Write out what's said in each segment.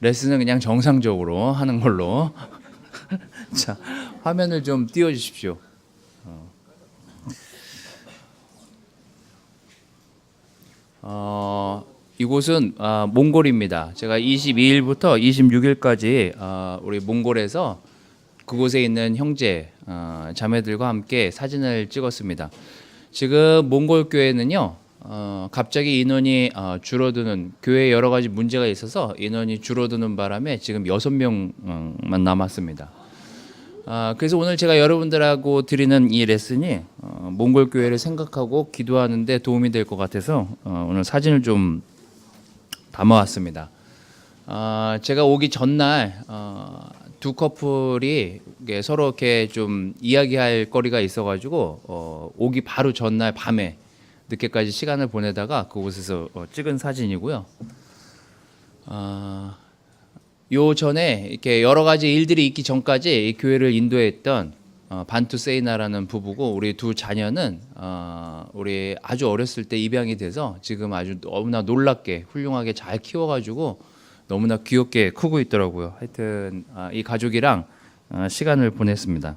레슨은 그냥 정상적으로 하는 걸로. 자, 화면을 좀 띄워 주십시오. 이곳은 몽골입니다. 제가 22일부터 26일까지 우리 몽골에서 그곳에 있는 형제 자매들과 함께 사진을 찍었습니다. 지금 몽골 교회는요, 갑자기 인원이 줄어드는, 교회에 여러 가지 문제가 있어서 인원이 줄어드는 바람에 지금 6명만 남았습니다. 그래서 오늘 제가 여러분들하고 드리는 이 레슨이 몽골 교회를 생각하고 기도하는데 도움이 될 것 같아서 오늘 사진을 좀 담아왔습니다. 제가 오기 전날 두 커플이 서로 이렇게 좀 이야기할 거리가 있어가지고 오기 바로 전날 밤에 늦게까지 시간을 보내다가 그곳에서 찍은 사진이고요. 요 전에 이렇게 여러 가지 일들이 있기 전까지 이 교회를 인도했던 반투 세이나라는 부부고, 우리 두 자녀는 우리 아주 어렸을 때 입양이 돼서 지금 아주 너무나 놀랍게 훌륭하게 잘 키워가지고 너무나 귀엽게 크고 있더라고요. 하여튼 이 가족이랑 시간을 보냈습니다.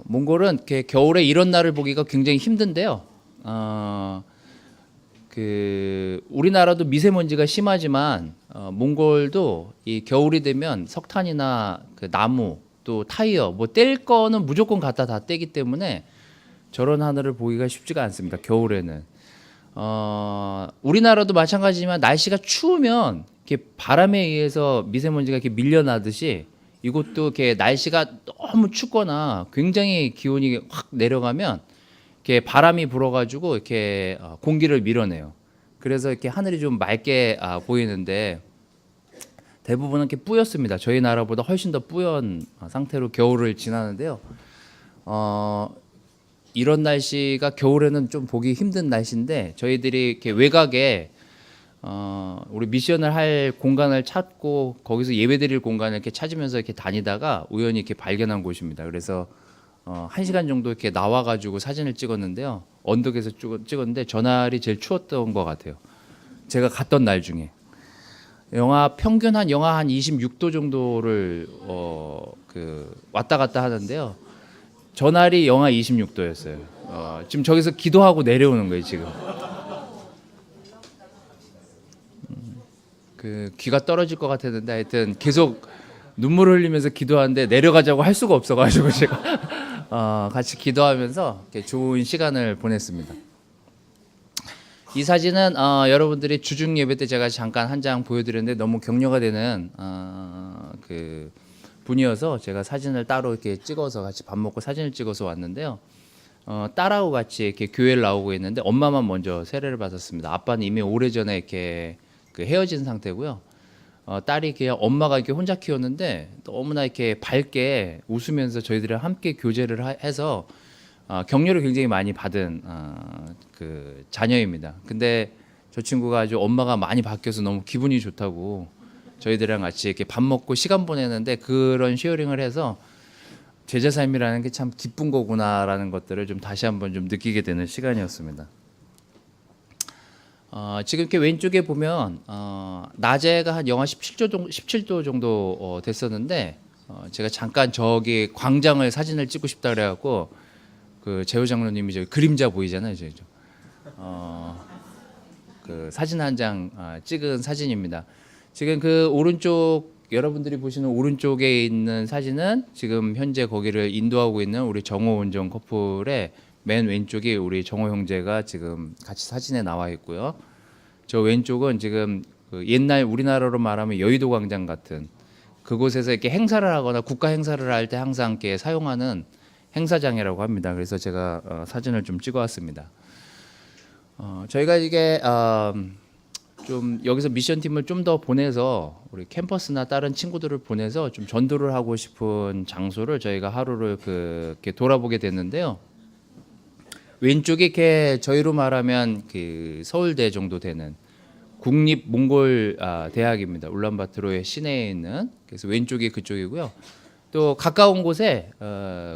몽골은 이렇게 겨울에 이런 날을 보기가 굉장히 힘든데요. 우리나라도 미세먼지가 심하지만 몽골도 이 겨울이 되면 석탄이나 그 나무 또 타이어 뭐 뗄 거는 무조건 갖다 다 떼기 때문에 저런 하늘을 보기가 쉽지가 않습니다. 겨울에는 우리나라도 마찬가지지만 날씨가 추우면 이렇게 바람에 의해서 미세먼지가 이렇게 밀려나듯이 이곳도 이렇게 날씨가 너무 춥거나 굉장히 기온이 확 내려가면 이렇게 바람이 불어가지고 이렇게 공기를 밀어내요. 그래서 이렇게 하늘이 좀 맑게 보이는데 대부분은 이렇게 뿌였습니다. 저희 나라보다 훨씬 더 뿌연 상태로 겨울을 지나는데요. 이런 날씨가 겨울에는 좀 보기 힘든 날씨인데 저희들이 이렇게 외곽에 우리 미션을 할 공간을 찾고 거기서 예배드릴 공간을 이렇게 찾으면서 이렇게 다니다가 우연히 이렇게 발견한 곳입니다. 그래서 1시간 정도 이렇게 나와가지고 사진을 찍었는데요. 언덕에서 찍었는데 전날이 제일 추웠던 것 같아요. 제가 갔던 날 중에 평균 영하 한 26도 정도를 왔다 갔다 하는데요. 전날이 영하 26도였어요. 지금 저기서 기도하고 내려오는 거예요 지금. 귀가 떨어질 것 같았는데 하여튼 계속 눈물을 흘리면서 기도하는데 내려가자고 할 수가 없어가지고 제가 같이 기도하면서 이렇게 좋은 시간을 보냈습니다. 이 사진은 여러분들이 주중 예배 때 제가 잠깐 한 장 보여드렸는데 너무 격려가 되는 그 분이어서 제가 사진을 따로 이렇게 찍어서 같이 밥 먹고 사진을 찍어서 왔는데요. 딸하고 같이 이렇게 교회를 나오고 있는데 엄마만 먼저 세례를 받았습니다. 아빠는 이미 오래전에 이렇게 헤어진 상태고요. 딸이 그냥 엄마가 이렇게 혼자 키웠는데 너무나 이렇게 밝게 웃으면서 저희들이랑 함께 교제를 해서 격려를 굉장히 많이 받은 그 자녀입니다. 근데 저 친구가 아주 엄마가 많이 바뀌어서 너무 기분이 좋다고 저희들이랑 같이 이렇게 밥 먹고 시간 보내는데 그런 쉐어링을 해서 제자 삶이라는 게 참 기쁜 거구나라는 것들을 좀 다시 한번 좀 느끼게 되는 시간이었습니다. 지금 이렇게 왼쪽에 보면 낮에가 한 영하 17도 정도 됐었는데 제가 잠깐 저기 광장을 사진을 찍고 싶다 그래갖고 그 재호 장로님이 저 그림자 보이잖아요, 그 사진 한 장 찍은 사진입니다. 지금 그 오른쪽 여러분들이 보시는 오른쪽에 있는 사진은 지금 현재 거기를 인도하고 있는 우리 정호 원정 커플의 맨 왼쪽이 우리 정호 형제가 지금 같이 사진에 나와 있고요. 저 왼쪽은 지금 그 옛날 우리나라로 말하면 여의도 광장 같은 그곳에서 이렇게 행사를 하거나 국가 행사를 할 때 항상 이렇게 사용하는 행사장이라고 합니다. 그래서 제가 사진을 좀 찍어왔습니다. 저희가 이게 좀 여기서 미션팀을 좀 더 보내서 우리 캠퍼스나 다른 친구들을 보내서 좀 전도를 하고 싶은 장소를 저희가 하루를 이렇게 돌아보게 됐는데요. 왼쪽이 이렇게 저희로 말하면 그 서울대 정도 되는 국립 몽골 대학입니다. 울란바토르의 시내에 있는. 그래서 왼쪽이 그쪽이고요. 또 가까운 곳에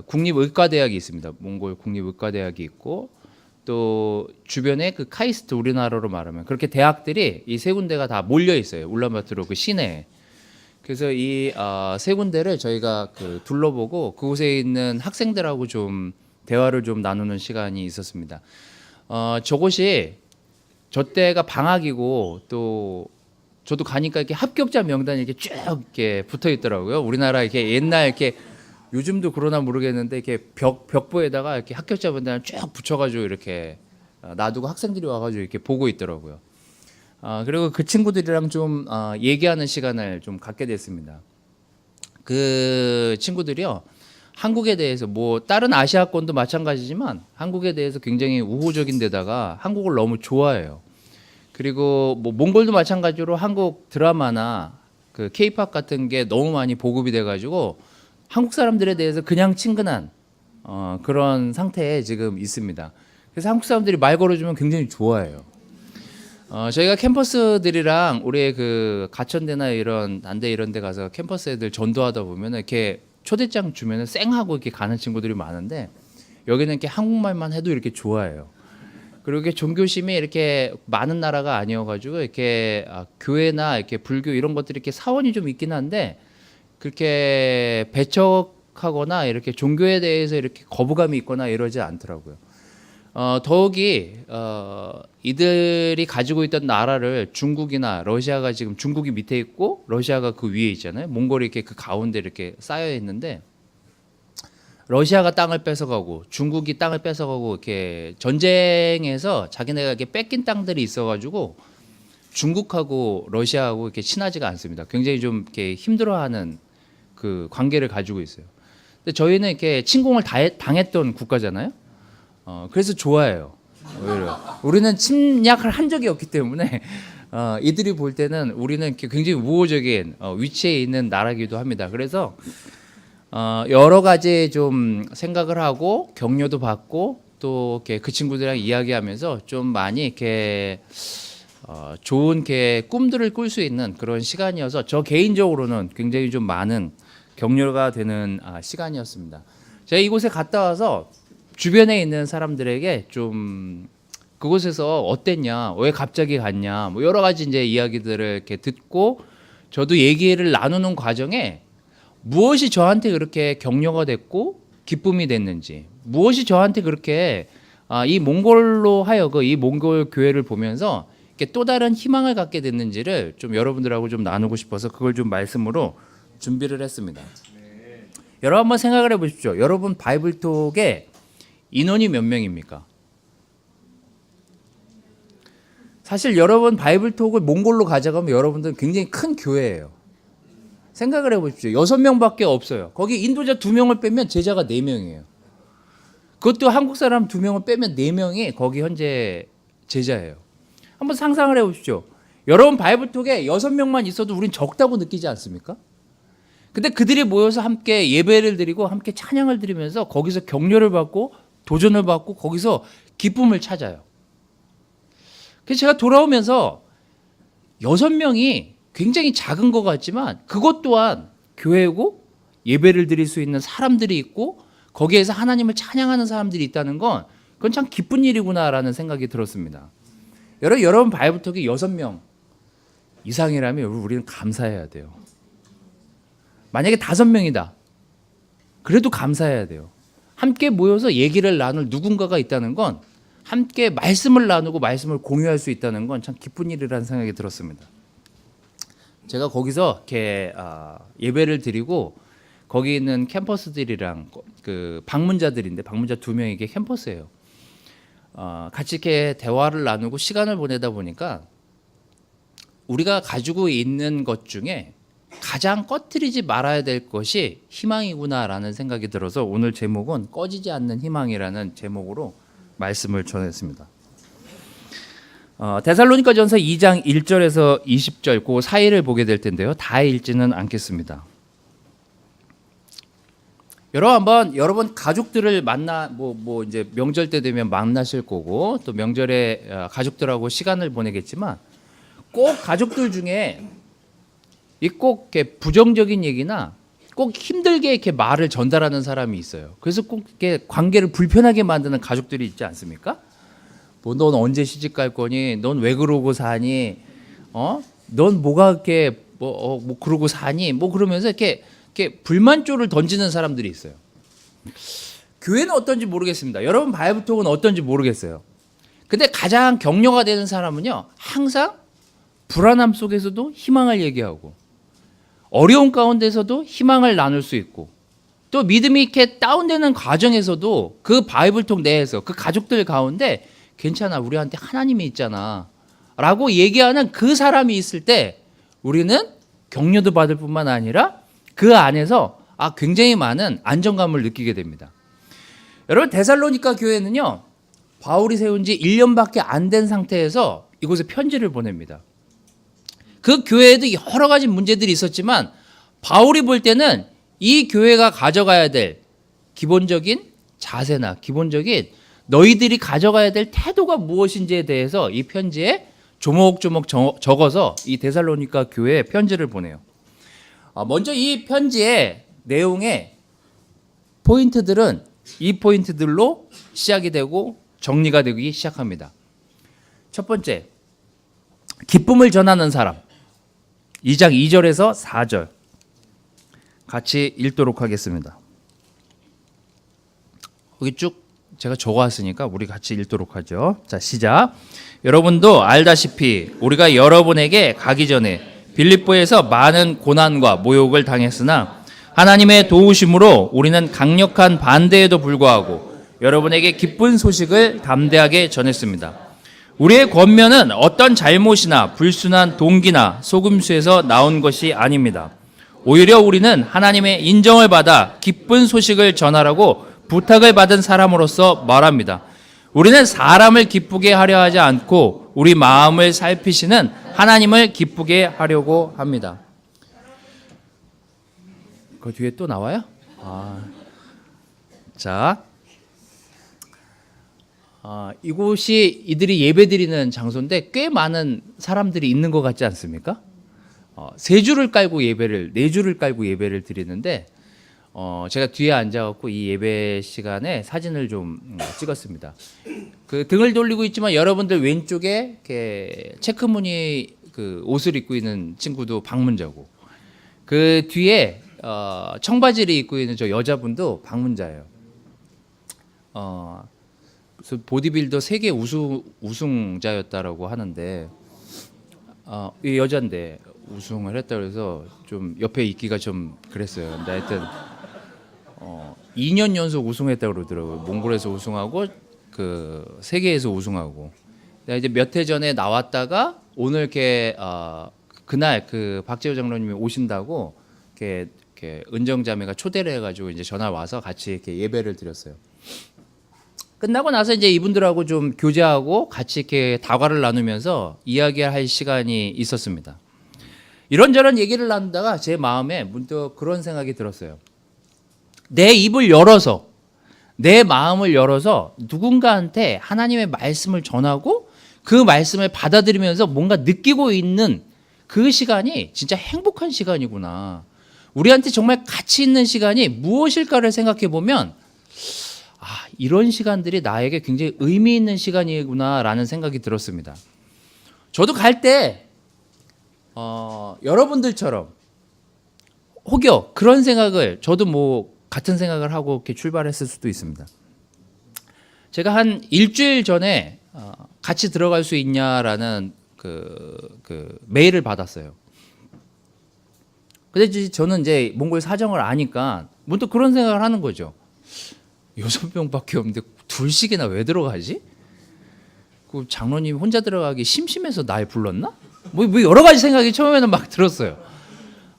국립의과대학이 있습니다. 몽골 국립의과대학이 있고 또 주변에 그 카이스트, 우리나라로 말하면 그렇게 대학들이 이 세 군데가 다 몰려 있어요. 울란바토르 그 시내에. 그래서 이 세 군데를 저희가 그 둘러보고 그곳에 있는 학생들하고 좀 대화를 좀 나누는 시간이 있었습니다. 저곳이 저 때가 방학이고 또 저도 가니까 이렇게 합격자 명단이 이렇게 쭉 이렇게 붙어 있더라고요. 우리나라 이렇게 옛날 이렇게 요즘도 그러나 모르겠는데 이렇게 벽보에다가 이렇게 합격자 명단을 쭉 붙여가지고 이렇게 놔두고 학생들이 와가지고 이렇게 보고 있더라고요. 그리고 그 친구들이랑 좀 얘기하는 시간을 좀 갖게 됐습니다. 그 친구들이요, 한국에 대해서 뭐 다른 아시아권도 마찬가지지만 한국에 대해서 굉장히 우호적인 데다가 한국을 너무 좋아해요. 그리고 뭐 몽골도 마찬가지로 한국 드라마나 그 K-팝 같은 게 너무 많이 보급이 돼가지고 한국 사람들에 대해서 그냥 친근한 그런 상태에 지금 있습니다. 그래서 한국 사람들이 말 걸어주면 굉장히 좋아해요. 저희가 캠퍼스들이랑 우리 그 가천대나 이런 난대 이런 데 가서 캠퍼스 애들 전도하다 보면 이렇게 초대장 주면은 쌩하고 이렇게 가는 친구들이 많은데 여기는 이렇게 한국말만 해도 이렇게 좋아해요. 그리고 이렇게 종교심이 이렇게 많은 나라가 아니어가지고 이렇게 교회나 이렇게 불교 이런 것들이 이렇게 사원이 좀 있긴 한데 그렇게 배척하거나 이렇게 종교에 대해서 이렇게 거부감이 있거나 이러지 않더라고요. 더욱이 이들이 가지고 있던 나라를 중국이나 러시아가 지금 중국이 밑에 있고 러시아가 그 위에 있잖아요. 몽골이 이렇게 그 가운데 이렇게 쌓여 있는데 러시아가 땅을 뺏어가고 중국이 땅을 뺏어가고 이렇게 전쟁에서 자기네가 이렇게 뺏긴 땅들이 있어가지고 중국하고 러시아하고 이렇게 친하지가 않습니다. 굉장히 좀 이렇게 힘들어하는 그 관계를 가지고 있어요. 근데 저희는 이렇게 침공을 당했던 국가잖아요. 그래서 좋아해요. 오히려 우리는 침략을 한 적이 없기 때문에 이들이 볼 때는 우리는 이렇게 굉장히 우호적인 위치에 있는 나라기도 합니다. 그래서 여러 가지 좀 생각을 하고 격려도 받고 또 이렇게 그 친구들이랑 이야기하면서 좀 많이 이렇게 좋은 이렇게 꿈들을 꿀 수 있는 그런 시간이어서 저 개인적으로는 굉장히 좀 많은 격려가 되는 시간이었습니다. 제가 이곳에 갔다 와서 주변에 있는 사람들에게 좀 그곳에서 어땠냐, 왜 갑자기 갔냐, 뭐 여러 가지 이제 이야기들을 이렇게 듣고 저도 얘기를 나누는 과정에 무엇이 저한테 그렇게 격려가 됐고 기쁨이 됐는지, 무엇이 저한테 그렇게 이 몽골로 하여금 이 몽골 교회를 보면서 이렇게 또 다른 희망을 갖게 됐는지를 좀 여러분들하고 좀 나누고 싶어서 그걸 좀 말씀으로 준비를 했습니다. 여러분 한번 생각을 해보십시오. 여러분 바이블톡에 인원이 몇 명입니까? 사실 여러분 바이블톡을 몽골로 가져가면 여러분들은 굉장히 큰 교회예요. 생각을 해보십시오. 6명밖에 없어요. 거기 인도자 2명을 빼면 제자가 4명이에요. 그것도 한국 사람 2명을 빼면 4명이 거기 현재 제자예요. 한번 상상을 해보십시오. 여러분 바이블톡에 6명만 있어도 우린 적다고 느끼지 않습니까? 근데 그들이 모여서 함께 예배를 드리고 함께 찬양을 드리면서 거기서 격려를 받고 도전을 받고 거기서 기쁨을 찾아요. 그래서 제가 돌아오면서 6명이 굉장히 작은 것 같지만 그것 또한 교회고 예배를 드릴 수 있는 사람들이 있고 거기에서 하나님을 찬양하는 사람들이 있다는 건 그건 참 기쁜 일이구나라는 생각이 들었습니다. 여러분 바이블톡이 6명 이상이라면 우리는 감사해야 돼요. 만약에 5명이다. 그래도 감사해야 돼요. 함께 모여서 얘기를 나눌 누군가가 있다는 건 함께 말씀을 나누고 말씀을 공유할 수 있다는 건 참 기쁜 일이라는 생각이 들었습니다. 제가 거기서 이렇게 예배를 드리고 거기 있는 캠퍼스들이랑 그 방문자들인데 방문자 2명이 이게 캠퍼스예요. 같이 이렇게 대화를 나누고 시간을 보내다 보니까 우리가 가지고 있는 것 중에 가장 꺼트리지 말아야 될 것이 희망이구나라는 생각이 들어서 오늘 제목은 꺼지지 않는 희망이라는 제목으로 말씀을 전했습니다. 데살로니가전서 2장 1절에서 20절 그 사이를 보게 될 텐데요. 다 읽지는 않겠습니다. 여러분 가족들을 만나 이제 명절 때 되면 만나실 거고 또 명절에 가족들하고 시간을 보내겠지만 꼭 가족들 중에 꼭 이렇게 부정적인 얘기나 꼭 힘들게 이렇게 말을 전달하는 사람이 있어요. 그래서 꼭 이렇게 관계를 불편하게 만드는 가족들이 있지 않습니까? 뭐 넌 언제 시집 갈 거니? 넌 왜 그러고 사니? 넌 뭐가 이렇게 뭐 그러고 사니? 뭐 그러면서 이렇게 불만조를 던지는 사람들이 있어요. 교회는 어떤지 모르겠습니다. 여러분 바이블톡은 어떤지 모르겠어요. 근데 가장 격려가 되는 사람은요, 항상 불안함 속에서도 희망을 얘기하고, 어려운 가운데서도 희망을 나눌 수 있고, 또 믿음이 이렇게 다운되는 과정에서도 그 바이블톡 내에서 그 가족들 가운데 괜찮아, 우리한테 하나님이 있잖아 라고 얘기하는 그 사람이 있을 때 우리는 격려도 받을 뿐만 아니라 그 안에서 굉장히 많은 안정감을 느끼게 됩니다. 여러분, 데살로니가 교회는요, 바울이 세운 지 1년밖에 안 된 상태에서 이곳에 편지를 보냅니다. 그 교회에도 여러 가지 문제들이 있었지만 바울이 볼 때는 이 교회가 가져가야 될 기본적인 자세나 기본적인 너희들이 가져가야 될 태도가 무엇인지에 대해서 이 편지에 조목조목 적어서 이 데살로니가 교회에 편지를 보내요. 먼저 이 편지의 내용의 포인트들은 이 포인트들로 시작이 되고 정리가 되기 시작합니다. 첫 번째, 기쁨을 전하는 사람. 2장 2절에서 4절 같이 읽도록 하겠습니다. 여기 쭉 제가 적어왔으니까 우리 같이 읽도록 하죠. 자, 시작. 여러분도 알다시피 우리가 여러분에게 가기 전에 빌립보에서 많은 고난과 모욕을 당했으나 하나님의 도우심으로 우리는 강력한 반대에도 불구하고 여러분에게 기쁜 소식을 담대하게 전했습니다. 우리의 권면은 어떤 잘못이나 불순한 동기나 속임수에서 나온 것이 아닙니다. 오히려 우리는 하나님의 인정을 받아 기쁜 소식을 전하라고 부탁을 받은 사람으로서 말합니다. 우리는 사람을 기쁘게 하려 하지 않고 우리 마음을 살피시는 하나님을 기쁘게 하려고 합니다. 그 뒤에 또 나와요? 자, 이곳이 이들이 예배드리는 장소인데 꽤 많은 사람들이 있는 것 같지 않습니까? 세 줄을 깔고 예배를, 네 줄을 깔고 예배를 드리는데 제가 뒤에 앉아갖고 이 예배 시간에 사진을 좀 찍었습니다. 그 등을 돌리고 있지만 여러분들 왼쪽에 이렇게 체크무늬 그 옷을 입고 있는 친구도 방문자고, 그 뒤에 청바지를 입고 있는 저 여자분도 방문자예요. 그래서 보디빌더 세계 우승자였다라고 하는데 이 여잔데 우승을 했다 그래서 좀 옆에 있기가 좀 그랬어요. 근데 하여튼 2년 연속 우승했다고 그러더라고요. 몽골에서 우승하고 그 세계에서 우승하고. 이제 몇 해 전에 나왔다가 오늘 이렇게 그날 그 박재호 장로님이 오신다고 이렇게 은정자매가 초대를 해가지고 이제 전화 와서 같이 이렇게 예배를 드렸어요. 끝나고 나서 이제 이분들하고 좀 교제하고 같이 이렇게 다과를 나누면서 이야기할 시간이 있었습니다. 이런저런 얘기를 나누다가 제 마음에 문득 그런 생각이 들었어요. 내 입을 열어서, 내 마음을 열어서 누군가한테 하나님의 말씀을 전하고 그 말씀을 받아들이면서 뭔가 느끼고 있는 그 시간이 진짜 행복한 시간이구나. 우리한테 정말 가치 있는 시간이 무엇일까를 생각해 보면 이런 시간들이 나에게 굉장히 의미 있는 시간이구나라는 생각이 들었습니다. 저도 갈 때 여러분들처럼 혹여 그런 생각을, 저도 뭐 같은 생각을 하고 이렇게 출발했을 수도 있습니다. 제가 한 일주일 전에 같이 들어갈 수 있냐라는 그 메일을 받았어요. 근데 저는 이제 몽골 사정을 아니까 문득 그런 생각을 하는 거죠. 6명밖에 없는데 둘씩이나 왜 들어가지? 그 장로님 혼자 들어가기 심심해서 날 불렀나? 뭐 여러 가지 생각이 처음에는 막 들었어요.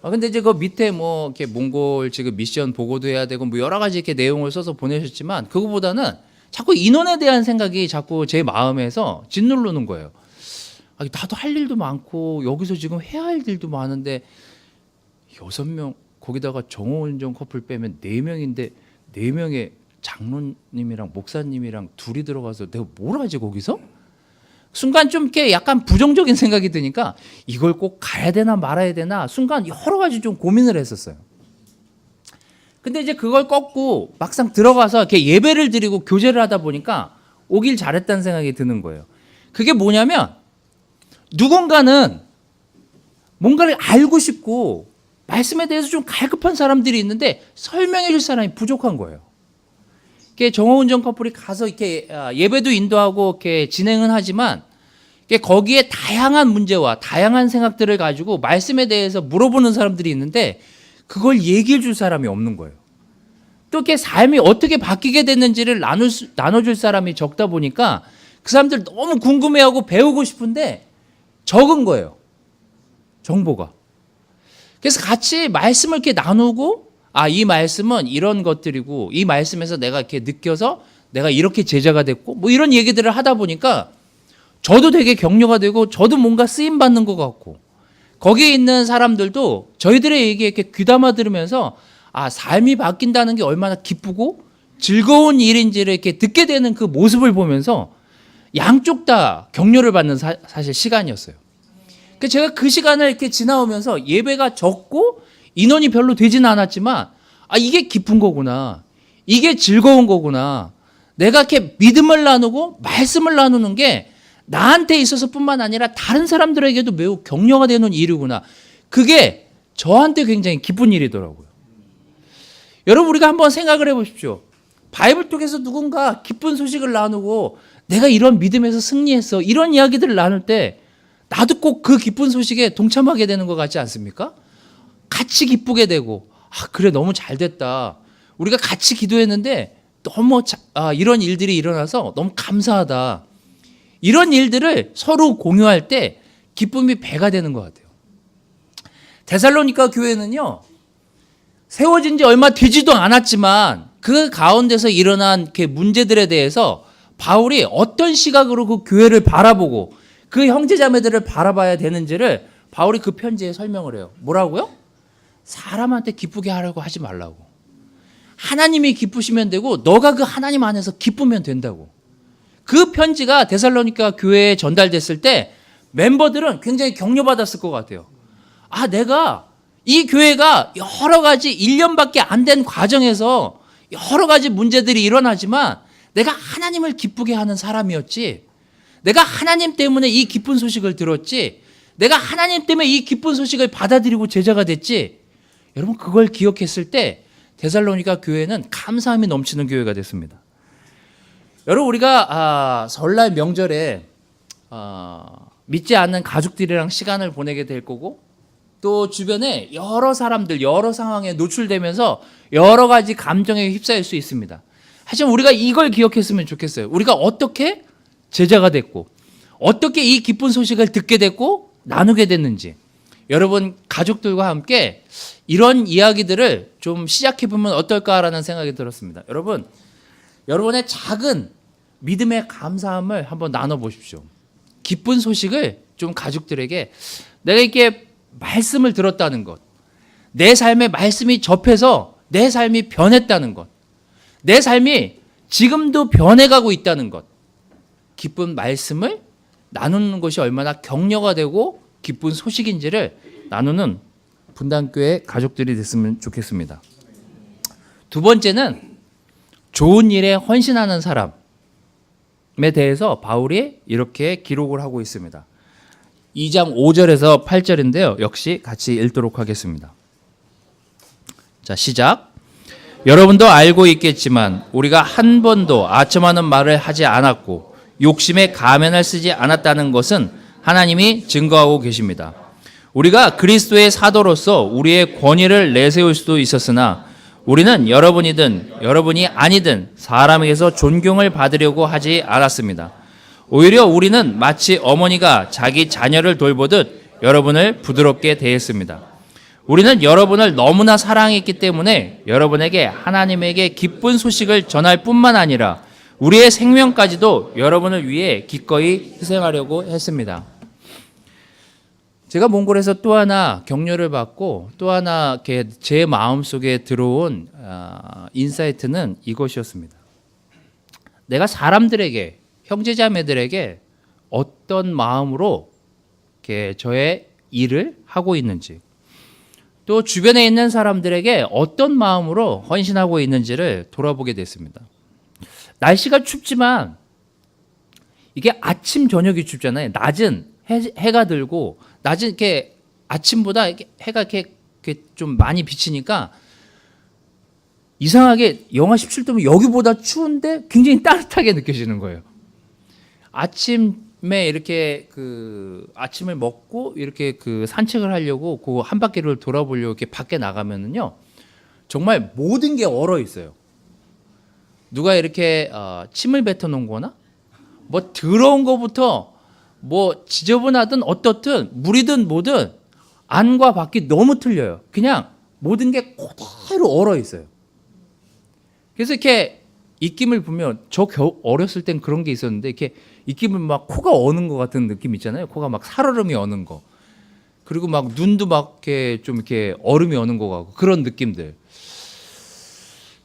근데 이제 그 밑에 뭐 이렇게 몽골 지금 미션 보고도 해야 되고 뭐 여러 가지 이렇게 내용을 써서 보내셨지만 그거보다는 자꾸 인원에 대한 생각이 자꾸 제 마음에서 짓누르는 거예요. 나도 할 일도 많고 여기서 지금 해야 할 일도 많은데 6명, 거기다가 정호은정 커플 빼면 4명인데 4명의 장로님이랑 목사님이랑 둘이 들어가서 내가 뭘 하지 거기서? 순간 좀 이렇게 약간 부정적인 생각이 드니까 이걸 꼭 가야 되나 말아야 되나 순간 여러 가지 좀 고민을 했었어요. 근데 이제 그걸 꺾고 막상 들어가서 이렇게 예배를 드리고 교제를 하다 보니까 오길 잘했다는 생각이 드는 거예요. 그게 뭐냐면 누군가는 뭔가를 알고 싶고 말씀에 대해서 좀 갈급한 사람들이 있는데 설명해 줄 사람이 부족한 거예요. 정호운전 커플이 가서 이렇게 예배도 인도하고 이렇게 진행은 하지만 거기에 다양한 문제와 다양한 생각들을 가지고 말씀에 대해서 물어보는 사람들이 있는데 그걸 얘기해 줄 사람이 없는 거예요. 또 이렇게 삶이 어떻게 바뀌게 됐는지를 나눠줄 사람이 적다 보니까 그 사람들 너무 궁금해하고 배우고 싶은데 적은 거예요. 정보가. 그래서 같이 말씀을 이렇게 나누고 이 말씀은 이런 것들이고 이 말씀에서 내가 이렇게 느껴서 내가 이렇게 제자가 됐고 뭐 이런 얘기들을 하다 보니까 저도 되게 격려가 되고 저도 뭔가 쓰임 받는 것 같고 거기에 있는 사람들도 저희들의 얘기에 이렇게 귀담아 들으면서 삶이 바뀐다는 게 얼마나 기쁘고 즐거운 일인지를 이렇게 듣게 되는 그 모습을 보면서 양쪽 다 격려를 받는 사실 시간이었어요. 제가 그 시간을 이렇게 지나오면서 예배가 적고 인원이 별로 되지는 않았지만 이게 기쁜 거구나. 이게 즐거운 거구나. 내가 이렇게 믿음을 나누고 말씀을 나누는 게 나한테 있어서뿐만 아니라 다른 사람들에게도 매우 격려가 되는 일이구나. 그게 저한테 굉장히 기쁜 일이더라고요. 여러분 우리가 한번 생각을 해보십시오. 바이블 쪽에서 누군가 기쁜 소식을 나누고 내가 이런 믿음에서 승리했어. 이런 이야기들을 나눌 때 나도 꼭 그 기쁜 소식에 동참하게 되는 것 같지 않습니까? 같이 기쁘게 되고 그래 너무 잘 됐다. 우리가 같이 기도했는데 너무 이런 일들이 일어나서 너무 감사하다. 이런 일들을 서로 공유할 때 기쁨이 배가 되는 것 같아요. 데살로니가 교회는요. 세워진 지 얼마 되지도 않았지만 그 가운데서 일어난 문제들에 대해서 바울이 어떤 시각으로 그 교회를 바라보고 그 형제자매들을 바라봐야 되는지를 바울이 그 편지에 설명을 해요. 뭐라고요? 사람한테 기쁘게 하려고 하지 말라고. 하나님이 기쁘시면 되고 너가 그 하나님 안에서 기쁘면 된다고. 그 편지가 데살로니가 교회에 전달됐을 때 멤버들은 굉장히 격려받았을 것 같아요. 내가 이 교회가 여러 가지 1년밖에 안 된 과정에서 여러 가지 문제들이 일어나지만 내가 하나님을 기쁘게 하는 사람이었지. 내가 하나님 때문에 이 기쁜 소식을 들었지. 내가 하나님 때문에 이 기쁜 소식을 받아들이고 제자가 됐지. 여러분 그걸 기억했을 때 데살로니가 교회는 감사함이 넘치는 교회가 됐습니다. 여러분 우리가 설날 명절에 믿지 않는 가족들이랑 시간을 보내게 될 거고 또 주변에 여러 사람들 여러 상황에 노출되면서 여러 가지 감정에 휩싸일 수 있습니다. 하지만 우리가 이걸 기억했으면 좋겠어요. 우리가 어떻게 제자가 됐고 어떻게 이 기쁜 소식을 듣게 됐고 나누게 됐는지 여러분 가족들과 함께 이런 이야기들을 좀 시작해보면 어떨까라는 생각이 들었습니다. 여러분 여러분의 작은 믿음의 감사함을 한번 나눠보십시오. 기쁜 소식을 좀 가족들에게 내가 이렇게 말씀을 들었다는 것, 내 삶에 말씀이 접해서 내 삶이 변했다는 것, 내 삶이 지금도 변해가고 있다는 것, 기쁜 말씀을 나누는 것이 얼마나 격려가 되고 기쁜 소식인지를 나누는 분당교회 가족들이 됐으면 좋겠습니다. 두 번째는 좋은 일에 헌신하는 사람에 대해서 바울이 이렇게 기록을 하고 있습니다. 2장 5절에서 8절인데요. 역시 같이 읽도록 하겠습니다. 자, 시작. 여러분도 알고 있겠지만 우리가 한 번도 아첨하는 말을 하지 않았고 욕심에 가면을 쓰지 않았다는 것은 하나님이 증거하고 계십니다. 우리가 그리스도의 사도로서 우리의 권위를 내세울 수도 있었으나 우리는 여러분이든 여러분이 아니든 사람에게서 존경을 받으려고 하지 않았습니다. 오히려 우리는 마치 어머니가 자기 자녀를 돌보듯 여러분을 부드럽게 대했습니다. 우리는 여러분을 너무나 사랑했기 때문에 여러분에게 하나님에게 기쁜 소식을 전할 뿐만 아니라 우리의 생명까지도 여러분을 위해 기꺼이 희생하려고 했습니다. 제가 몽골에서 또 하나 격려를 받고 또 하나 제 마음속에 들어온 인사이트는 이것이었습니다. 내가 사람들에게 형제자매들에게 어떤 마음으로 저의 일을 하고 있는지 또 주변에 있는 사람들에게 어떤 마음으로 헌신하고 있는지를 돌아보게 됐습니다. 날씨가 춥지만 이게 아침 저녁이 춥잖아요. 낮은 해가 들고 낮은 이렇게 아침보다 이렇게 해가 이렇게 좀 많이 비치니까 이상하게 영하 17도면 여기보다 추운데 굉장히 따뜻하게 느껴지는 거예요. 아침에 이렇게 아침을 먹고 이렇게 산책을 하려고 한 바퀴를 돌아보려고 이렇게 밖에 나가면은요, 정말 모든 게 얼어 있어요. 누가 이렇게 침을 뱉어 놓은 거나 뭐 더러운 거부터 뭐 지저분하든 어떻든 물이든 뭐든 안과 밖이 너무 틀려요. 그냥 모든 게 그대로 얼어 있어요. 그래서 이렇게 입김을 보면 어렸을 땐 그런 게 있었는데 이렇게 입김을 막 코가 어는 것 같은 느낌 있잖아요. 코가 막 살얼음이 어는 거. 그리고 막 눈도 막 이렇게 좀 이렇게 얼음이 어는 거 같고 그런 느낌들.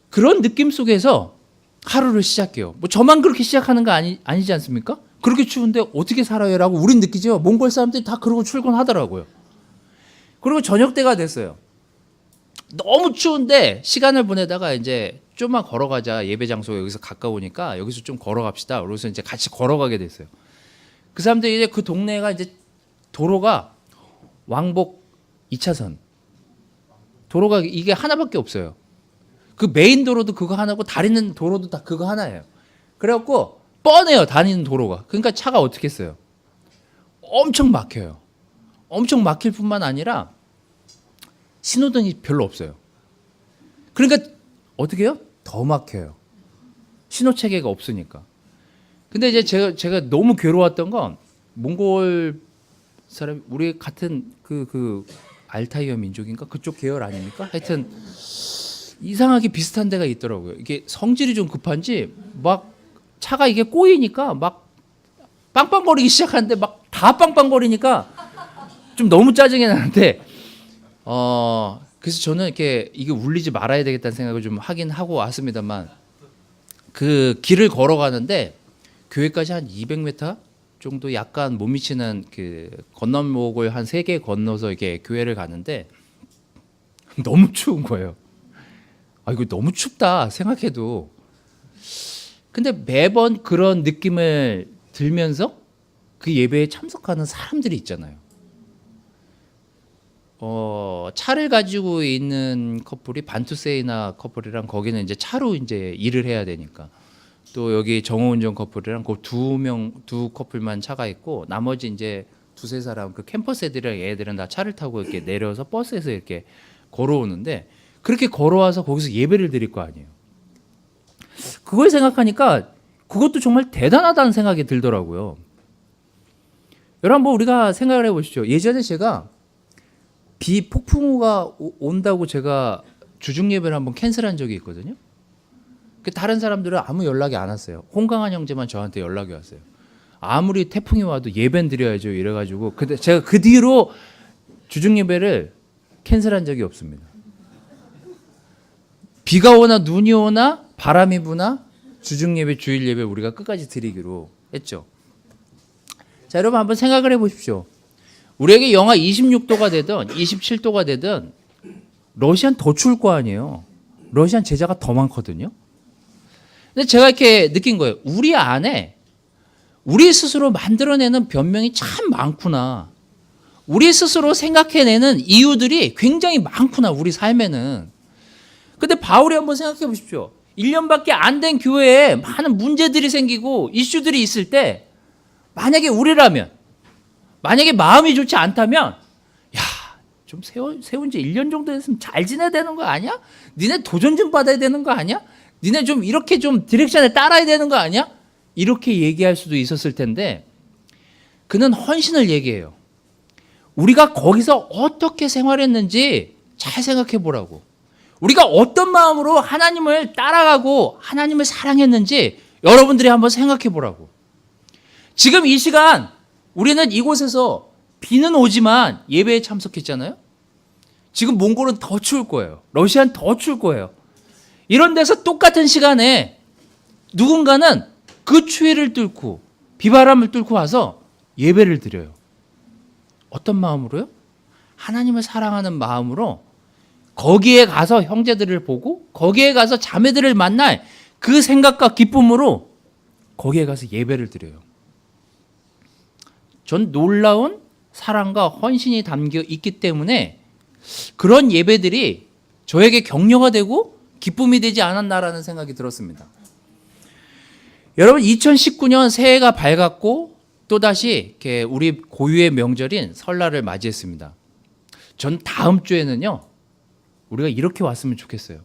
그런 느낌 속에서 하루를 시작해요. 뭐 저만 그렇게 시작하는 거 아니지 않습니까? 그렇게 추운데 어떻게 살아요라고 우린 느끼죠. 몽골 사람들이 다 그러고 출근하더라고요. 그리고 저녁 때가 됐어요. 너무 추운데 시간을 보내다가 이제 좀만 걸어가자. 예배 장소가 여기서 가까우니까 여기서 좀 걸어갑시다. 그래서 이제 같이 걸어가게 됐어요. 그 사람들이 이제 그 동네가 이제 도로가 왕복 2차선. 도로가 이게 하나밖에 없어요. 그 메인 도로도 그거 하나고 다니는 도로도 다 그거 하나예요. 그래갖고 뻔해요. 다니는 도로가. 그러니까 차가 어떻게 써요? 엄청 막혀요. 엄청 막힐 뿐만 아니라 신호등이 별로 없어요. 그러니까 어떻게 해요? 더 막혀요. 신호 체계가 없으니까. 근데 이제 제가 너무 괴로웠던 건 몽골 사람 우리 같은 그 알타이어 민족인가 그쪽 계열 아닙니까? 하여튼 이상하게 비슷한 데가 있더라고요. 이게 성질이 좀 급한지 막 차가 이게 꼬이니까 막 빵빵거리기 시작하는데 막 다 빵빵거리니까 좀 너무 짜증이 나는데 그래서 저는 이게 울리지 말아야 되겠다는 생각을 좀 하긴 하고 왔습니다만 그 길을 걸어가는데 교회까지 한 200m 정도 약간 못 미치는 그 건너목을 한 3개 건너서 이렇게 교회를 가는데 너무 추운 거예요. 이거 너무 춥다 생각해도. 근데 매번 그런 느낌을 들면서 그 예배에 참석하는 사람들이 있잖아요. 차를 가지고 있는 커플이 반투세이나 커플이랑 거기는 이제 차로 이제 일을 해야 되니까 또 여기 정호운전 커플이랑 그 두 커플만 차가 있고 나머지 이제 두세 사람 그 캠퍼스 애들이랑 애들은 다 차를 타고 이렇게 내려서 버스에서 이렇게 걸어오는데 그렇게 걸어와서 거기서 예배를 드릴 거 아니에요. 그걸 생각하니까 그것도 정말 대단하다는 생각이 들더라고요. 여러분 한번 우리가 생각을 해보시죠. 예전에 제가 비폭풍우가 온다고 제가 주중 예배를 한번 캔슬한 적이 있거든요. 다른 사람들은 아무 연락이 안 왔어요. 홍강한 형제만 저한테 연락이 왔어요. 아무리 태풍이 와도 예배는 드려야죠 이래가지고 근데 제가 그 뒤로 주중 예배를 캔슬한 적이 없습니다. 비가 오나 눈이 오나 바람이 부나 주중 예배 주일 예배 우리가 끝까지 드리기로 했죠. 자 여러분 한번 생각을 해보십시오. 우리에게 영하 26도가 되든 27도가 되든 러시아는 더 추울 거 아니에요. 러시아는 제자가 더 많거든요. 근데 제가 이렇게 느낀 거예요. 우리 안에 우리 스스로 만들어내는 변명이 참 많구나. 우리 스스로 생각해내는 이유들이 굉장히 많구나. 우리 삶에는. 근데 바울이 한번 생각해 보십시오. 1년밖에 안 된 교회에 많은 문제들이 생기고 이슈들이 있을 때 만약에 우리라면 만약에 마음이 좋지 않다면 좀 세운 지 1년 정도 됐으면 잘 지내야 되는 거 아니야? 니네 도전 좀 받아야 되는 거 아니야? 니네 좀 이렇게 좀 디렉션에 따라야 되는 거 아니야? 이렇게 얘기할 수도 있었을 텐데 그는 헌신을 얘기해요. 우리가 거기서 어떻게 생활했는지 잘 생각해 보라고. 우리가 어떤 마음으로 하나님을 따라가고 하나님을 사랑했는지 여러분들이 한번 생각해 보라고. 지금 이 시간 우리는 이곳에서 비는 오지만 예배에 참석했잖아요. 지금 몽골은 더 추울 거예요. 러시아는 더 추울 거예요. 이런 데서 똑같은 시간에 누군가는 그 추위를 뚫고 비바람을 뚫고 와서 예배를 드려요. 어떤 마음으로요? 하나님을 사랑하는 마음으로 거기에 가서 형제들을 보고 거기에 가서 자매들을 만날 그 생각과 기쁨으로 거기에 가서 예배를 드려요. 전 놀라운 사랑과 헌신이 담겨 있기 때문에 그런 예배들이 저에게 격려가 되고 기쁨이 되지 않았나라는 생각이 들었습니다. 여러분 2019년 새해가 밝았고 또다시 이렇게 우리 고유의 명절인 설날을 맞이했습니다. 전 다음 주에는요 우리가 이렇게 왔으면 좋겠어요.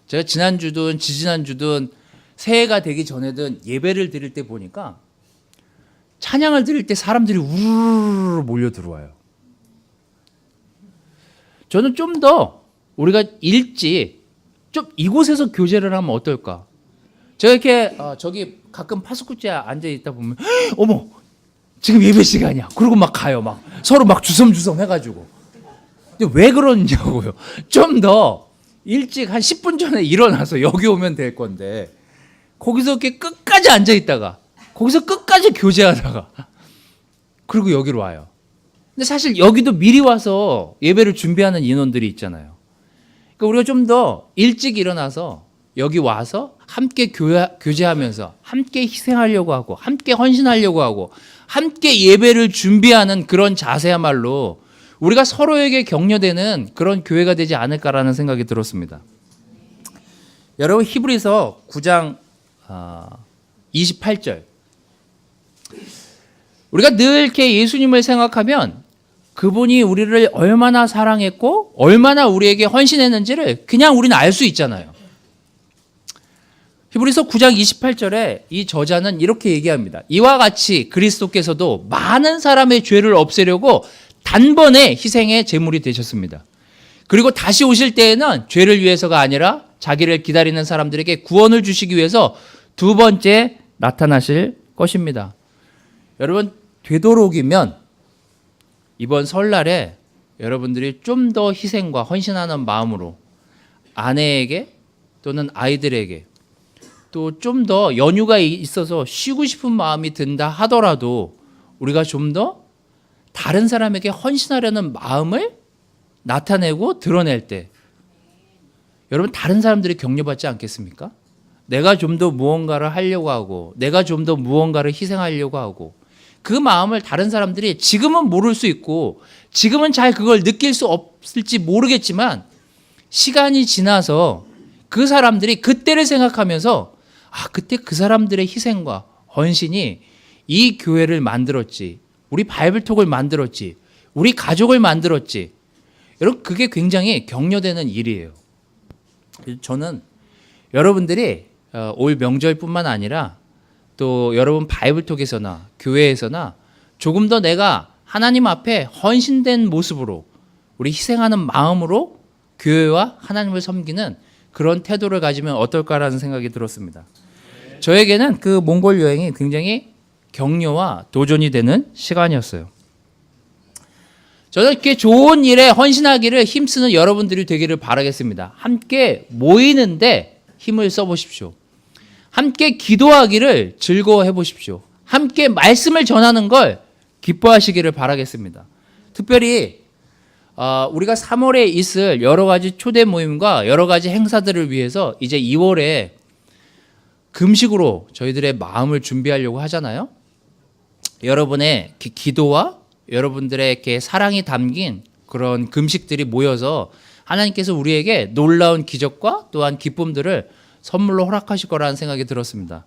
제가 지난주든 지지난주든 새해가 되기 전에든 예배를 드릴 때 보니까 찬양을 드릴 때 사람들이 우르르 몰려 들어와요. 저는 좀 더 우리가 일찍 좀 이곳에서 교제를 하면 어떨까? 제가 이렇게 저기 가끔 파스쿠지에 앉아 있다 보면 어머 지금 예배 시간이야. 그러고 막 가요. 막 서로 막 주섬주섬 해가지고. 근데 왜 그러냐고요. 좀 더 일찍 한 10분 전에 일어나서 여기 오면 될 건데 거기서 이렇게 끝까지 앉아 있다가 거기서 끝까지 교제하다가 그리고 여기로 와요. 근데 사실 여기도 미리 와서 예배를 준비하는 인원들이 있잖아요. 그러니까 우리가 좀 더 일찍 일어나서 여기 와서 함께 교제하면서 함께 희생하려고 하고 함께 헌신하려고 하고 함께 예배를 준비하는 그런 자세야말로 우리가 서로에게 격려되는 그런 교회가 되지 않을까라는 생각이 들었습니다. 여러분 히브리서 9장 28절 우리가 늘 이렇게 예수님을 생각하면 그분이 우리를 얼마나 사랑했고 얼마나 우리에게 헌신했는지를 그냥 우리는 알 수 있잖아요. 히브리서 9장 28절에 이 저자는 이렇게 얘기합니다. 이와 같이 그리스도께서도 많은 사람의 죄를 없애려고 단번에 희생의 제물이 되셨습니다. 그리고 다시 오실 때에는 죄를 위해서가 아니라 자기를 기다리는 사람들에게 구원을 주시기 위해서 두 번째 나타나실 것입니다. 여러분 되도록이면 이번 설날에 여러분들이 좀 더 희생과 헌신하는 마음으로 아내에게 또는 아이들에게 또 좀 더 연휴가 있어서 쉬고 싶은 마음이 든다 하더라도 우리가 좀 더 다른 사람에게 헌신하려는 마음을 나타내고 드러낼 때 여러분 다른 사람들이 격려받지 않겠습니까? 내가 좀 더 무언가를 하려고 하고 내가 좀 더 무언가를 희생하려고 하고 그 마음을 다른 사람들이 지금은 모를 수 있고 지금은 잘 그걸 느낄 수 없을지 모르겠지만 시간이 지나서 그 사람들이 그때를 생각하면서 그때 그 사람들의 희생과 헌신이 이 교회를 만들었지 우리 바이블톡을 만들었지 우리 가족을 만들었지 여러분 그게 굉장히 격려되는 일이에요. 저는 여러분들이 올 명절뿐만 아니라 또 여러분 바이블톡에서나 교회에서나 조금 더 내가 하나님 앞에 헌신된 모습으로 우리 희생하는 마음으로 교회와 하나님을 섬기는 그런 태도를 가지면 어떨까라는 생각이 들었습니다. 저에게는 그 몽골 여행이 굉장히 격려와 도전이 되는 시간이었어요. 저는 이렇게 좋은 일에 헌신하기를 힘쓰는 여러분들이 되기를 바라겠습니다. 함께 모이는데 힘을 써보십시오. 함께 기도하기를 즐거워해 보십시오. 함께 말씀을 전하는 걸 기뻐하시기를 바라겠습니다. 특별히 우리가 3월에 있을 여러 가지 초대 모임과 여러 가지 행사들을 위해서 이제 2월에 금식으로 저희들의 마음을 준비하려고 하잖아요. 여러분의 기도와 여러분들의 이렇게 사랑이 담긴 그런 금식들이 모여서 하나님께서 우리에게 놀라운 기적과 또한 기쁨들을 선물로 허락하실 거라는 생각이 들었습니다.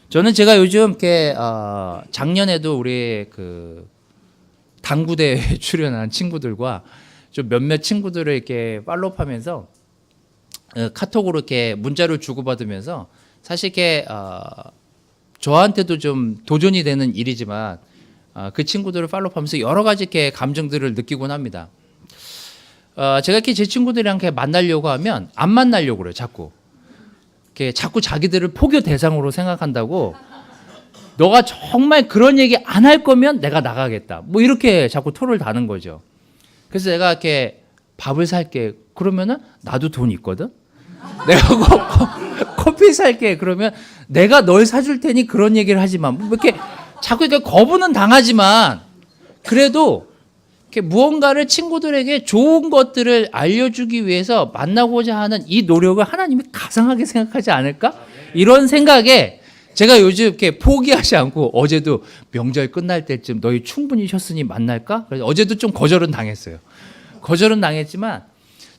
저는 제가 요즘 이렇게 작년에도 우리 그 당구대회에 출연한 친구들과 좀 몇몇 친구들을 이렇게 팔로우하면서 카톡으로 이렇게 문자를 주고받으면서 사실 이렇게 저한테도 좀 도전이 되는 일이지만 그 친구들을 팔로우하면서 여러 가지 이렇게 감정들을 느끼곤 합니다. 제가 이렇게 제 친구들이랑 이렇게 만나려고 하면 안 만나려고 그래요. 자꾸 자기들을 포교 대상으로 생각한다고. 너가 정말 그런 얘기 안 할 거면 내가 나가겠다. 뭐 이렇게 자꾸 토를 다는 거죠. 그래서 내가 이렇게 밥을 살게 그러면은 나도 돈 있거든. 내가 커피 살게 그러면 내가 널 사줄 테니 그런 얘기를 하지만 뭐 이렇게 자꾸 이렇게 거부는 당하지만 그래도 이렇게 무언가를 친구들에게 좋은 것들을 알려주기 위해서 만나고자 하는 이 노력을 하나님이 가상하게 생각하지 않을까? 이런 생각에 제가 요즘 이렇게 포기하지 않고 어제도 명절 끝날 때쯤 너희 충분히 쉬었으니 만날까? 그래서 어제도 좀 거절은 당했어요. 거절은 당했지만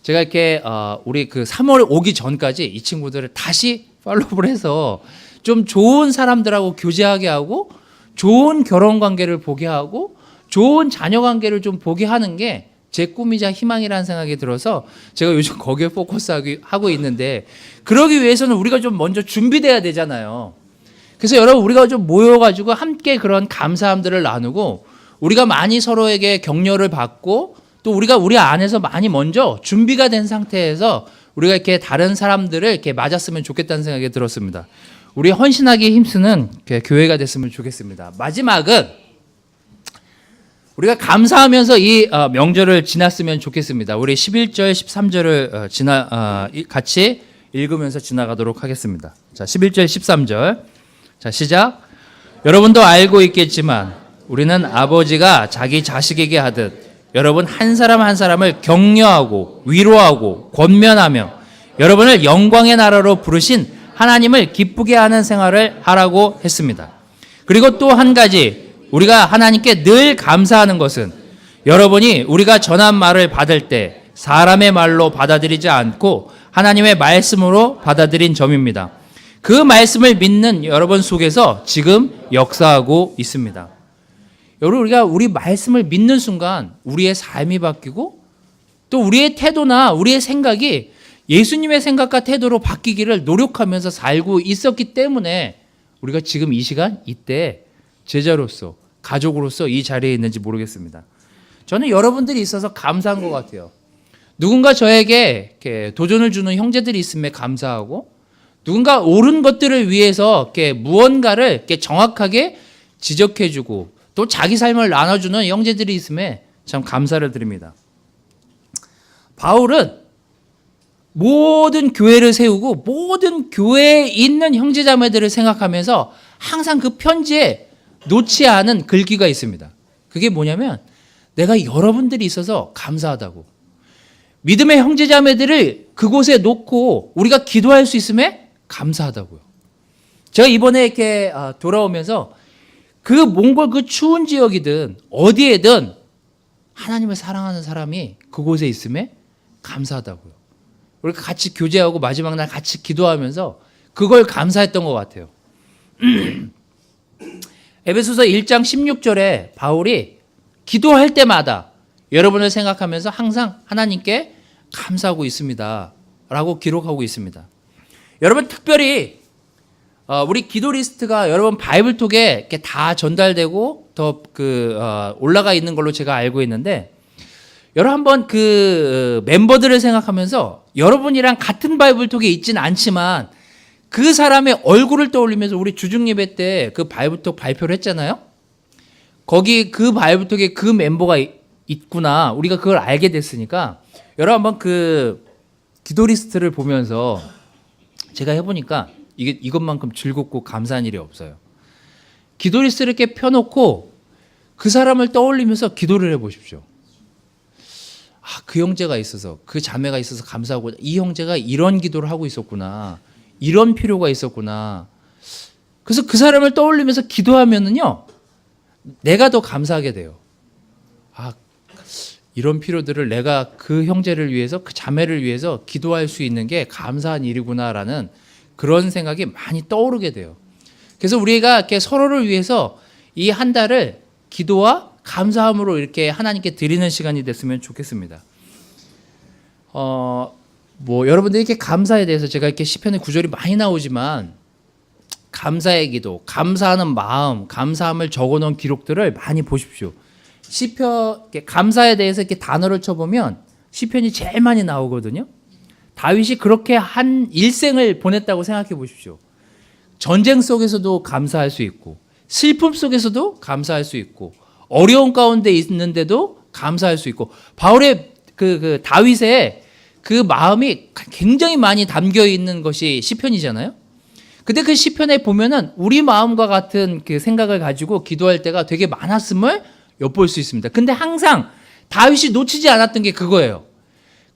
제가 이렇게 우리 그 3월 오기 전까지 이 친구들을 다시 팔로우를 해서 좀 좋은 사람들하고 교제하게 하고 좋은 결혼 관계를 보게 하고 좋은 자녀 관계를 좀 보게 하는 게 제 꿈이자 희망이라는 생각이 들어서 제가 요즘 거기에 포커스하고 있는데, 그러기 위해서는 우리가 좀 먼저 준비돼야 되잖아요. 그래서 여러분, 우리가 좀 모여가지고 함께 그런 감사함들을 나누고 우리가 많이 서로에게 격려를 받고 또 우리가 우리 안에서 많이 먼저 준비가 된 상태에서 우리가 이렇게 다른 사람들을 이렇게 맞았으면 좋겠다는 생각이 들었습니다. 우리 헌신하기에 힘쓰는 교회가 됐으면 좋겠습니다. 마지막은 우리가 감사하면서 이 명절을 지났으면 좋겠습니다. 우리 11절, 13절을 같이 읽으면서 지나가도록 하겠습니다. 자, 11절, 13절. 자, 시작. 여러분도 알고 있겠지만 우리는 아버지가 자기 자식에게 하듯 여러분 한 사람 한 사람을 격려하고 위로하고 권면하며 여러분을 영광의 나라로 부르신 하나님을 기쁘게 하는 생활을 하라고 했습니다. 그리고 또 한 가지, 우리가 하나님께 늘 감사하는 것은 여러분이 우리가 전한 말을 받을 때 사람의 말로 받아들이지 않고 하나님의 말씀으로 받아들인 점입니다. 그 말씀을 믿는 여러분 속에서 지금 역사하고 있습니다. 여러분, 우리가 우리 말씀을 믿는 순간 우리의 삶이 바뀌고 또 우리의 태도나 우리의 생각이 예수님의 생각과 태도로 바뀌기를 노력하면서 살고 있었기 때문에 우리가 지금 이 시간 이때 제자로서 가족으로서 이 자리에 있는지 모르겠습니다. 저는 여러분들이 있어서 감사한 것 같아요. 누군가 저에게 이렇게 도전을 주는 형제들이 있음에 감사하고, 누군가 옳은 것들을 위해서 이렇게 무언가를 이렇게 정확하게 지적해주고 또 자기 삶을 나눠주는 형제들이 있음에 참 감사를 드립니다. 바울은 모든 교회를 세우고 모든 교회에 있는 형제자매들을 생각하면서 항상 그 편지에 놓지 않은 글귀가 있습니다. 그게 뭐냐면 내가 여러분들이 있어서 감사하다고. 믿음의 형제자매들을 그곳에 놓고 우리가 기도할 수 있음에 감사하다고요. 제가 이번에 이렇게 돌아오면서 그 몽골 그 추운 지역이든 어디에든 하나님을 사랑하는 사람이 그곳에 있음에 감사하다고요. 우리가 같이 교제하고 마지막 날 같이 기도하면서 그걸 감사했던 것 같아요. 에베소서 1장 16절에 바울이 기도할 때마다 여러분을 생각하면서 항상 하나님께 감사하고 있습니다 라고 기록하고 있습니다. 여러분, 특별히 우리 기도 리스트가 여러분 바이블톡에 이렇게 다 전달되고 더 올라가 있는 걸로 제가 알고 있는데, 여러분 한번 그 멤버들을 생각하면서 여러분이랑 같은 바이블톡에 있진 않지만 그 사람의 얼굴을 떠올리면서 우리 주중 예배 때 그 바이블톡 발표를 했잖아요. 거기 그 바이블톡에 그 멤버가 있구나, 우리가 그걸 알게 됐으니까 여러분 한번 그 기도 리스트를 보면서 제가 해보니까 이것만큼 즐겁고 감사한 일이 없어요. 기도 리스트를 이렇게 펴놓고 그 사람을 떠올리면서 기도를 해보십시오. 그 형제가 있어서, 그 자매가 있어서 감사하고, 이 형제가 이런 기도를 하고 있었구나, 이런 필요가 있었구나. 그래서 그 사람을 떠올리면서 기도하면은요, 내가 더 감사하게 돼요. 이런 필요들을 내가 그 형제를 위해서, 그 자매를 위해서 기도할 수 있는 게 감사한 일이구나라는 그런 생각이 많이 떠오르게 돼요. 그래서 우리가 이렇게 서로를 위해서 이 한 달을 기도와 감사함으로 이렇게 하나님께 드리는 시간이 됐으면 좋겠습니다. 여러분들 이렇게 감사에 대해서 제가 이렇게 시편의 구절이 많이 나오지만 감사의 기도, 감사하는 마음, 감사함을 적어놓은 기록들을 많이 보십시오. 시편, 감사에 대해서 이렇게 단어를 쳐보면 시편이 제일 많이 나오거든요. 다윗이 그렇게 한 일생을 보냈다고 생각해 보십시오. 전쟁 속에서도 감사할 수 있고, 슬픔 속에서도 감사할 수 있고, 어려운 가운데 있는데도 감사할 수 있고, 바울의 그 다윗의 그 마음이 굉장히 많이 담겨 있는 것이 시편이잖아요. 근데 그 시편에 보면은 우리 마음과 같은 그 생각을 가지고 기도할 때가 되게 많았음을 엿볼 수 있습니다. 근데 항상 다윗이 놓치지 않았던 게 그거예요.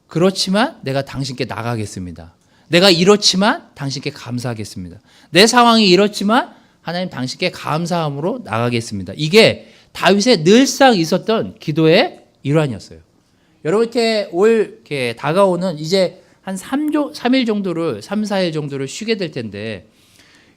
그렇지만 내가 당신께 나가겠습니다. 내가 이렇지만 당신께 감사하겠습니다. 내 상황이 이렇지만 하나님 당신께 감사함으로 나가겠습니다. 이게 다윗의 늘상 있었던 기도의 일환이었어요. 여러분 이렇게 다가오는 이제 한 3일 정도를 3, 4일 정도를 쉬게 될 텐데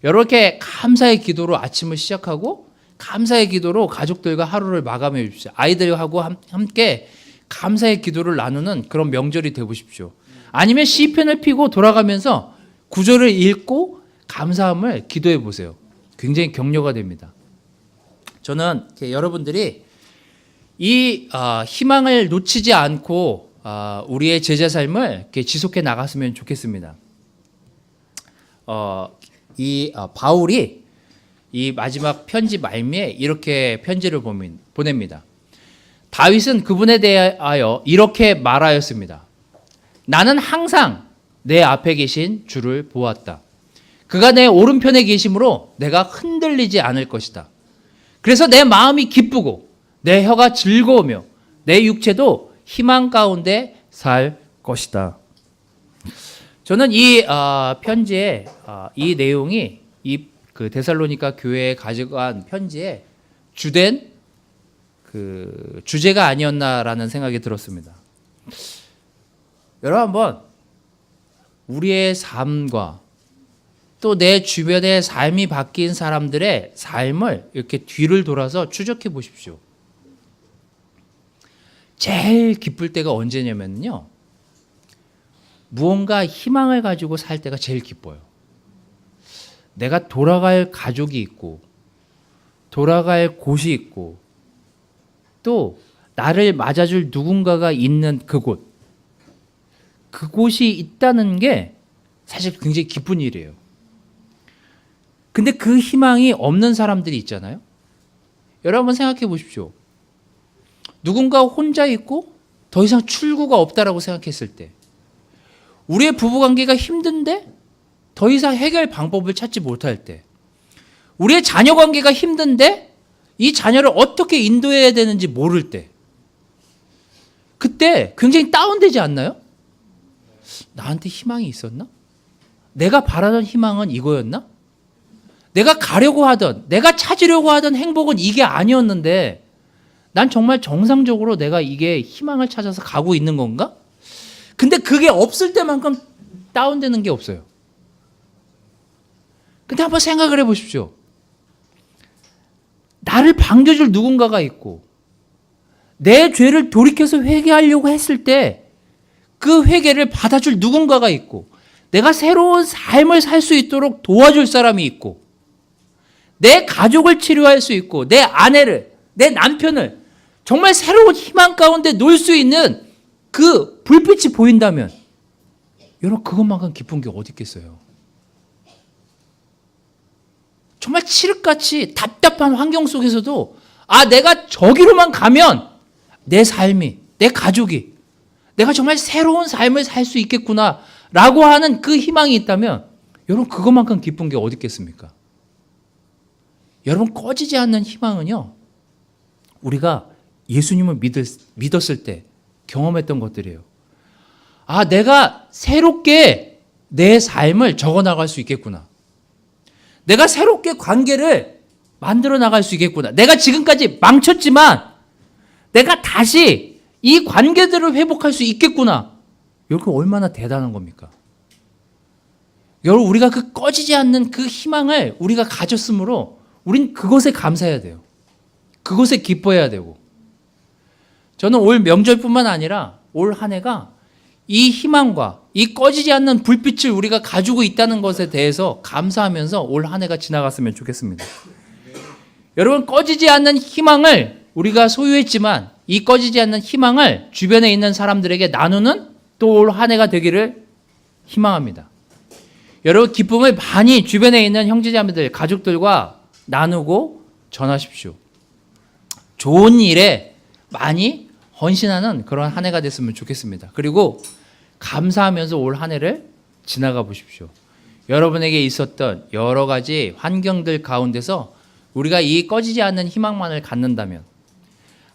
이렇게 감사의 기도로 아침을 시작하고 감사의 기도로 가족들과 하루를 마감해 주십시오. 아이들하고 함께 감사의 기도를 나누는 그런 명절이 되고 싶죠. 아니면 시편을 피고 돌아가면서 구절을 읽고 감사함을 기도해 보세요. 굉장히 격려가 됩니다. 저는 여러분들이 이 희망을 놓치지 않고 우리의 제자 삶을 지속해 나갔으면 좋겠습니다. 바울이 이 마지막 편지 말미에 이렇게 편지를 보냅니다. 다윗은 그분에 대하여 이렇게 말하였습니다. 나는 항상 내 앞에 계신 주를 보았다. 그가 내 오른편에 계심으로 내가 흔들리지 않을 것이다. 그래서 내 마음이 기쁘고 내 혀가 즐거우며 내 육체도 희망 가운데 살 것이다. 저는 이 편지의 이 내용이 그 데살로니가 교회에 가져간 편지의 주된 그 주제가 아니었나라는 생각이 들었습니다. 여러분 한번 우리의 삶과 또 내 주변의 삶이 바뀐 사람들의 삶을 이렇게 뒤를 돌아서 추적해 보십시오. 제일 기쁠 때가 언제냐면요. 무언가 희망을 가지고 살 때가 제일 기뻐요. 내가 돌아갈 가족이 있고 돌아갈 곳이 있고 또 나를 맞아줄 누군가가 있는 그곳이 있다는 게 사실 굉장히 기쁜 일이에요. 근데 그 희망이 없는 사람들이 있잖아요. 여러분 생각해 보십시오. 누군가 혼자 있고 더 이상 출구가 없다라고 생각했을 때 우리의 부부관계가 힘든데 더 이상 해결 방법을 찾지 못할 때 우리의 자녀관계가 힘든데 이 자녀를 어떻게 인도해야 되는지 모를 때 그때 굉장히 다운되지 않나요? 나한테 희망이 있었나? 내가 바라던 희망은 이거였나? 내가 가려고 하던 내가 찾으려고 하던 행복은 이게 아니었는데 난 정말 정상적으로 내가 이게 희망을 찾아서 가고 있는 건가? 근데 그게 없을 때만큼 다운되는 게 없어요. 근데 한번 생각을 해보십시오. 나를 반겨줄 누군가가 있고 내 죄를 돌이켜서 회개하려고 했을 때 그 회개를 받아줄 누군가가 있고 내가 새로운 삶을 살 수 있도록 도와줄 사람이 있고 내 가족을 치료할 수 있고 내 아내를 내 남편을 정말 새로운 희망 가운데 놓을 수 있는 그 불빛이 보인다면 여러분 그것만큼 기쁜 게 어디 있겠어요. 정말 칠흑같이 답답한 환경 속에서도 내가 저기로만 가면 내 삶이 내 가족이 내가 정말 새로운 삶을 살 수 있겠구나 라고 하는 그 희망이 있다면 여러분 그것만큼 기쁜 게 어디 있겠습니까? 여러분 꺼지지 않는 희망은요 우리가 예수님을 믿었을 때 경험했던 것들이에요. 내가 새롭게 내 삶을 적어나갈 수 있겠구나. 내가 새롭게 관계를 만들어 나갈 수 있겠구나. 내가 지금까지 망쳤지만 내가 다시 이 관계들을 회복할 수 있겠구나. 여러분 얼마나 대단한 겁니까? 여러분 우리가 그 꺼지지 않는 그 희망을 우리가 가졌으므로 우린 그것에 감사해야 돼요. 그것에 기뻐해야 되고 저는 올 명절뿐만 아니라 올 한 해가 이 희망과 이 꺼지지 않는 불빛을 우리가 가지고 있다는 것에 대해서 감사하면서 올 한 해가 지나갔으면 좋겠습니다. 여러분 꺼지지 않는 희망을 우리가 소유했지만 이 꺼지지 않는 희망을 주변에 있는 사람들에게 나누는 또 올 한 해가 되기를 희망합니다. 여러분 기쁨을 많이 주변에 있는 형제자매들 가족들과 나누고 전하십시오. 좋은 일에 많이 헌신하는 그런 한 해가 됐으면 좋겠습니다. 그리고 감사하면서 올 한 해를 지나가 보십시오. 여러분에게 있었던 여러 가지 환경들 가운데서 우리가 이 꺼지지 않는 희망만을 갖는다면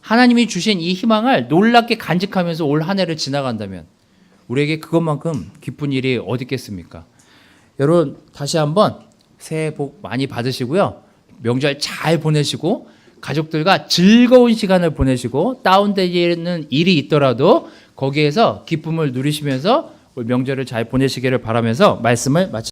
하나님이 주신 이 희망을 놀랍게 간직하면서 올 한 해를 지나간다면 우리에게 그것만큼 기쁜 일이 어디 있겠습니까? 여러분 다시 한번 새해 복 많이 받으시고요. 명절 잘 보내시고 가족들과 즐거운 시간을 보내시고 다운되는 일이 있더라도 거기에서 기쁨을 누리시면서 명절을 잘 보내시기를 바라면서 말씀을 마치